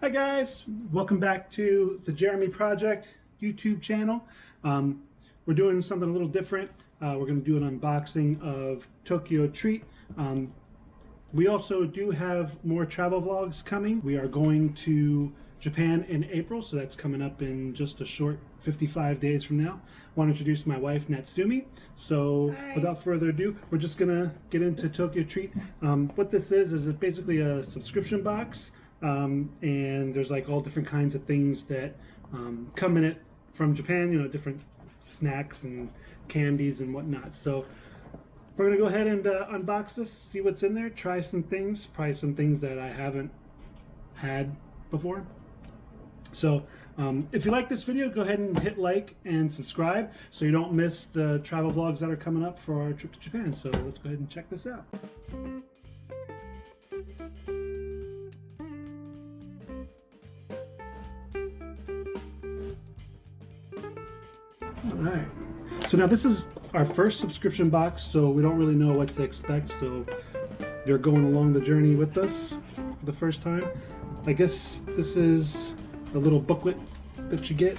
Hi guys, welcome back to the Jeremy Project YouTube channel. We're doing something a little different. We're going to do an unboxing of Tokyo Treat. We also do have more travel vlogs coming. We are going to Japan in April, so that's coming up in just a short 55 days from now. I want to introduce my wife, Natsumi. So Hi. without further ado, we're just gonna get into Tokyo Treat. What this is it's basically a subscription box, and there's like all different kinds of things that come in it from Japan, you know, different snacks and candies and whatnot. So we're gonna go ahead and unbox this, see what's in there, try some things, probably some things that I haven't had before. So if you like this video, go ahead and hit like and subscribe so you don't miss the travel vlogs that are coming up for our trip to Japan. So let's go ahead and check this out. Alright, so now this is our first subscription box, so we don't really know what to expect, so you're going along the journey with us for the first time. I guess this is a little booklet that you get.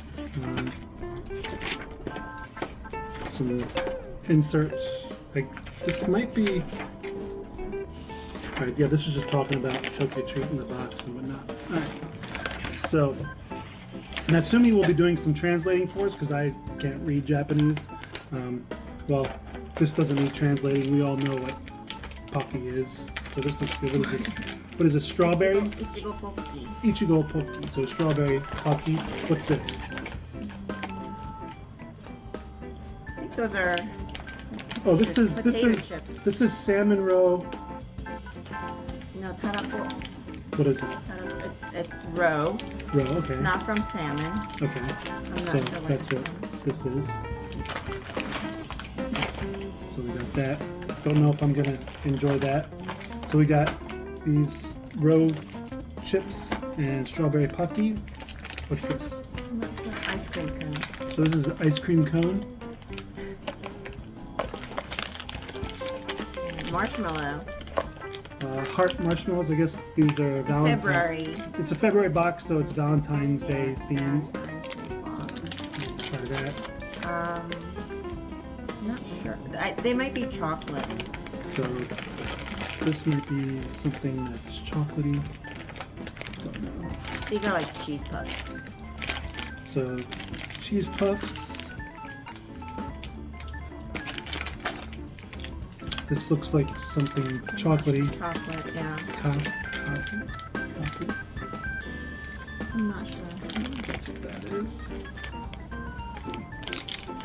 Some inserts. Like this might be. Alright, yeah, this is just talking about Tokyo Treat in the box and whatnot. Alright, so Natsumi will be doing some translating for us because I can't read Japanese. Well, this doesn't need translating. We all know what Pocky is. So this is, what is this? What is this? Strawberry? Ichigo Pocky. Ichigo Pocky. So strawberry Pocky. What's this? I think those are. Oh, this is chips. salmon roe. No, tarako. What is it? It's roe. Roe. Okay. It's not from salmon. Okay. I'm not So sure that's what this is. So we got that. Don't know if I'm gonna enjoy that. So we got these roe chips and strawberry Pocky. What's this? I'm not sure. Ice cream cone. So this is an ice cream cone. Marshmallow. Heart marshmallows. I guess these are Valentine's. February. It's a February box, so it's Valentine's Day themed. Try that. Not sure. They might be chocolate. So this might be something that's chocolatey. Don't know. These are like cheese puffs. So cheese puffs. This looks like something chocolatey. Chocolate, yeah. Coffee. I'm not sure. That's what that is.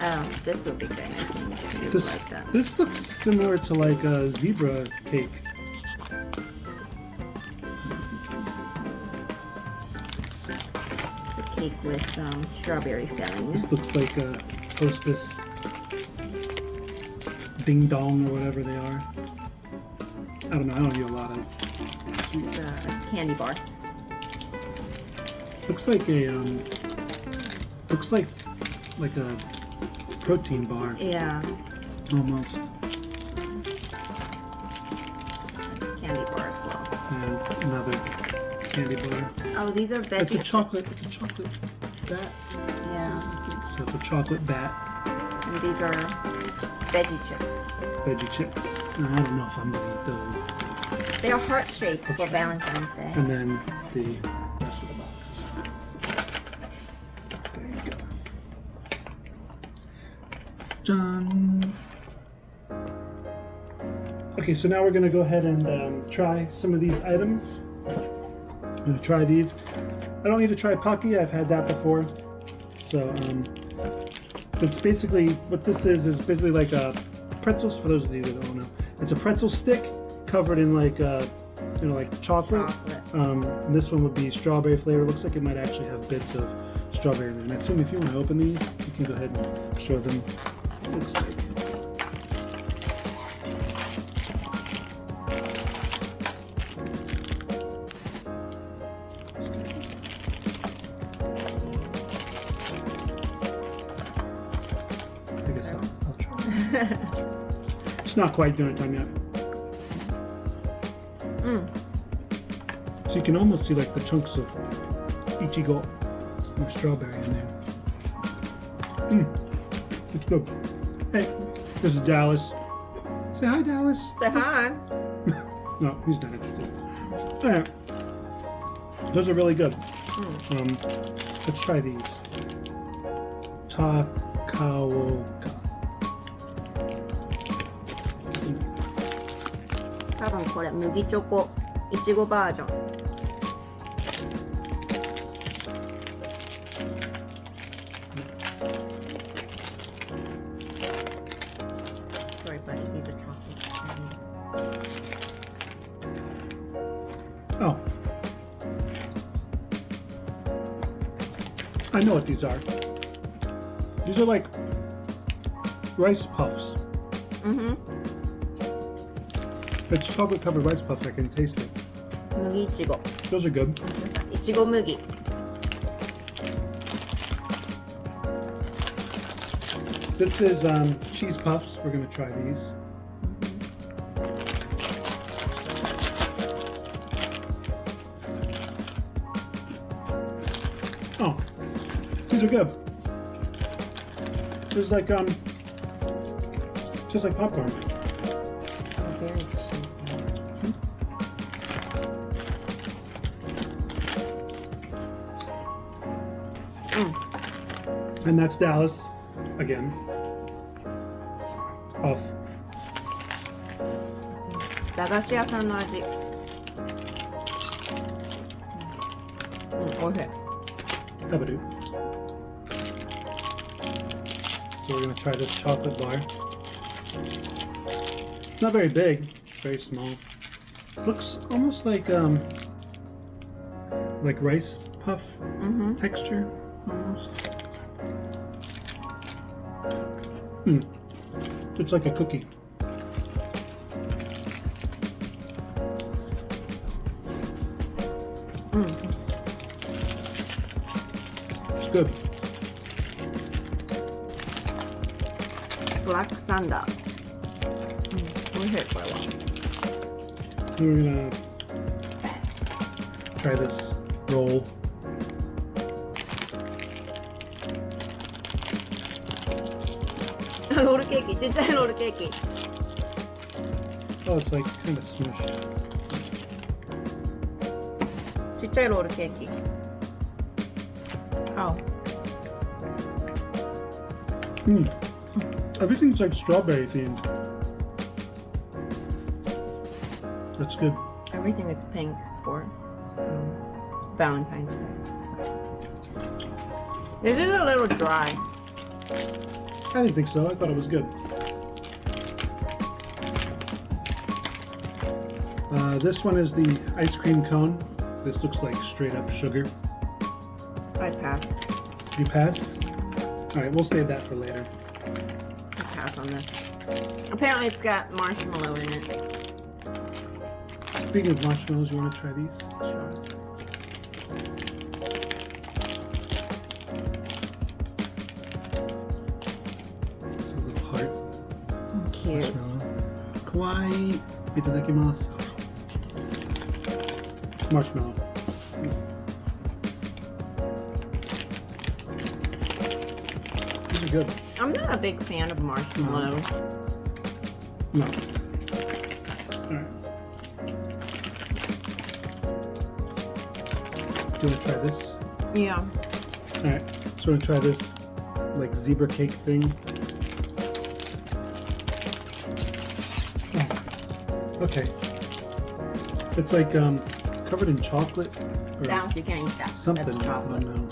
Oh, this would be good. I think you would like that. This looks similar to like a zebra cake. The cake with strawberry filling. This looks like a Hostess Ding Dong or whatever they are. I don't know. I don't eat a lot of. It's a candy bar. Looks like a looks like a protein bar. Yeah. Almost. Candy bar as well. And another candy bar. Oh, these are veggie. It's a chocolate bat. Yeah. So it's a chocolate bat. And these are veggie chips. Veggie chips. And I don't know if I'm gonna eat those. They are heart shaped for Valentine's Day. And then the rest of the box. So, there you go. John. Okay, so now we're gonna go ahead and try some of these items. I'm gonna try these. I don't need to try Pocky. I've had that before. So it's basically what this is basically like a pretzels. For those of you that don't know, it's a pretzel stick covered in like like chocolate. And this one would be strawberry flavor. Looks like it might actually have bits of strawberry in it. And if you want to open these, you can go ahead and show them. Looks like. I guess I'll try. It's not quite dinner time yet. So you can almost see like the chunks of ichigo or strawberry in there. It's good. Hey, this is Dallas. Say hi, Dallas. Say hi. No, he's not interested. All right. Those are really good. Let's try these. Takaoka. 多分これ麦チョコいちごバージョン。Sorry, buddy, these are chocolate. Oh. I know what these are. These are like rice puffs. It's chocolate covered rice puffs. I can taste it. 麦いちご。 Those are good. いちご麦。This is cheese puffs. We're gonna try these. Oh, these are good. It's like just like popcorn. Very cheesy. And that's Dallas again. Off. 駄菓子屋さんの味。おいしい。 Tabaru. So we're gonna try this chocolate bar. It's not very big, it's very small. Looks almost like rice puff texture, almost. It's like a cookie. It's good. Black Thunder。おいしいこれは。 We're gonna try this roll. ロールケーキ、ちっちゃいロールケーキ。 Oh, it's like kind of smushed. ちっちゃいロールケーキ。あ、Everything's like strawberry themed. That's good. everything is pink for Valentine's Day. This is a little dry. I didn't think so. I thought it was good. This one is the ice cream cone. This looks like straight up sugar. I pass. You pass? Alright, we'll save that for later. I pass on this. Apparently it's got marshmallow in it. Speaking of marshmallows, you want to try these? Sure. It's a little heart. Cute. Marshmallow. Kawaii. Itadakimasu. Marshmallow. These are good. I'm not a big fan of marshmallow. No. Alright. Do you want to try this? Yeah. Alright. So we're going to try this like zebra cake thing. Oh. Okay. It's like covered in chocolate or Dallas, you can't eat that. something. That's I chocolate. don't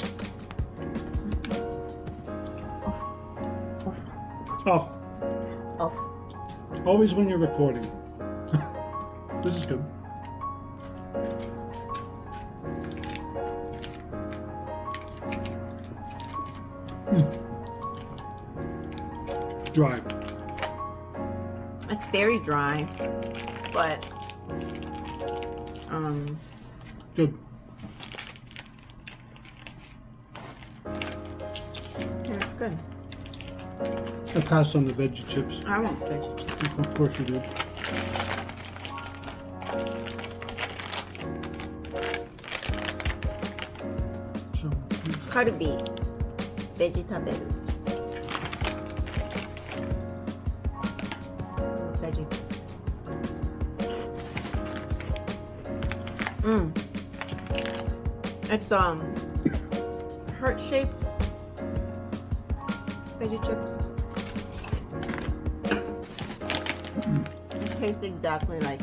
know. Off. Off. Always when you're recording. This is good. Dry. It's very dry, but Good. yeah, it's good. I passed on the veggie chips. I won't veggie chips. Of course you did. カルビベジ食べる。ベジIt's heart shaped veggie chips. It tastes exactly like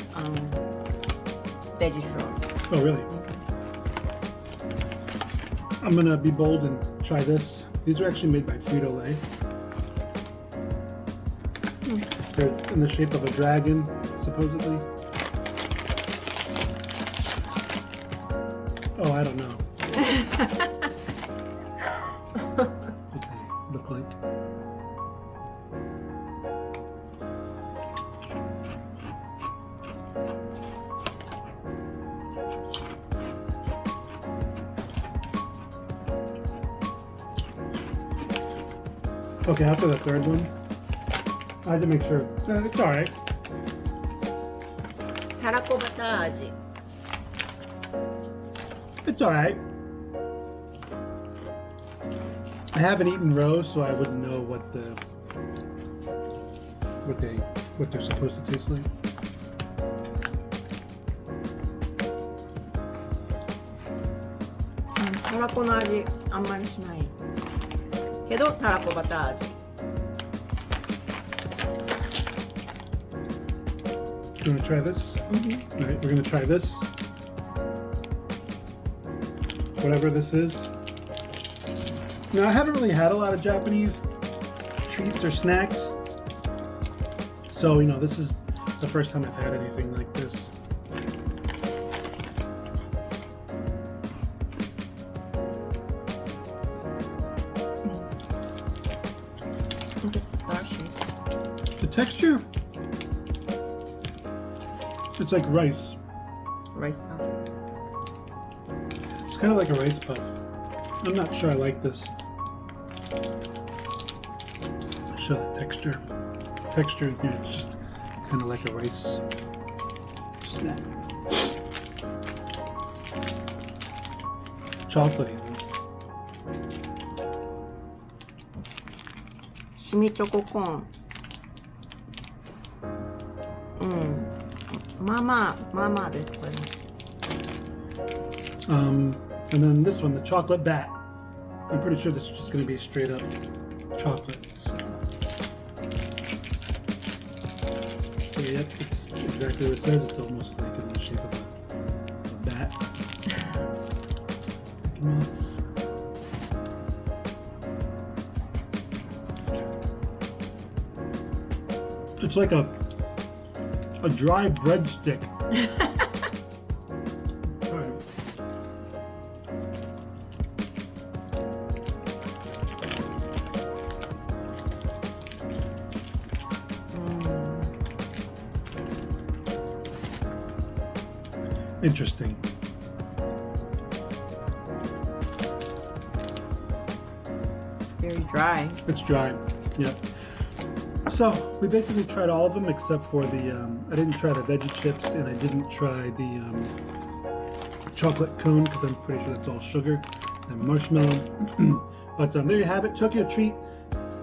veggie straws. Oh, really? I'm gonna be bold and try this. These are actually made by Frito-Lay. They're in the shape of a dragon, supposedly. Oh, I don't know what they look like. Okay, after the third one, I had to make sure. It's alright. たらこバター味。 It's alright. I haven't eaten roe, so I wouldn't know what they're supposed to taste like. Mm, たらこの味あんまりしない。けどたらこバター味。 You want to try this? Alright, we're going to try this. Whatever this is. Now, I haven't really had a lot of Japanese treats or snacks. So, you know, this is the first time I've had anything like this. I think it's star-shaped. The texture, it's like rice. Rice puffs. It's kind of like a rice puff. I'm not sure I like this. Show the texture. Texture, you know, it's just kind of like a rice snack. Chocolatey. シミチョココーン。まあまあですこれ。And then this one, the chocolate bat. I'm pretty sure this is just going to be straight up chocolate. So yeah, it's exactly what it says. It's almost like in the shape of a bat. Mickey Mouse. It's like a dry breadstick. Interesting. Very dry. It's dry. Yep. So we basically tried all of them except for the. I didn't try the veggie chips and I didn't try the chocolate cone because I'm pretty sure that's all sugar and marshmallow. But there you have it, Tokyo Treat.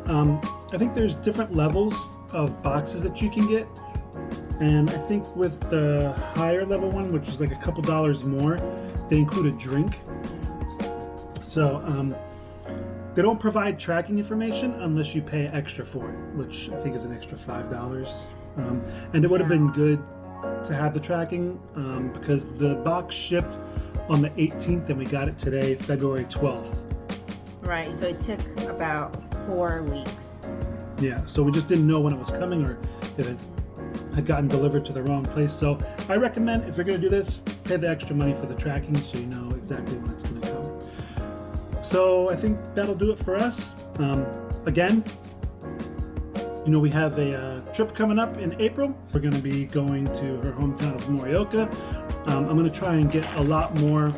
I think there's different levels of boxes that you can get. And I think with the higher level one, which is like a couple dollars more, they include a drink. So they don't provide tracking information unless you pay extra for it, which I think is an extra $5. And it would have been good to have the tracking because the box shipped on the 18th and we got it today, February 12th. Right, so it took about 4 weeks. Yeah, so we just didn't know when it was coming or if it had gotten delivered to the wrong place. So I recommend if you're going to do this, pay the extra money for the tracking so you know exactly when it's going to come. So I think that'll do it for us. Again, you know, we have a trip coming up in April. We're going to be going to her hometown of Morioka. I'm going to try and get a lot more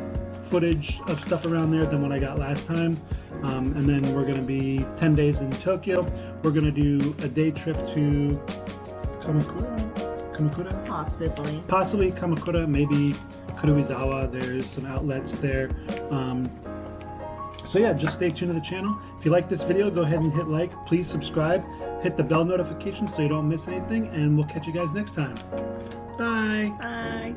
footage of stuff around there than what I got last time. And then we're going to be 10 days in Tokyo. We're going to do a day trip to Kamakura? Possibly Kamakura, maybe Karuizawa. There's some outlets there. So yeah, just stay tuned to the channel. If you like this video, go ahead and hit like. Please subscribe. Hit the bell notification so you don't miss anything. And we'll catch you guys next time. Bye. Bye.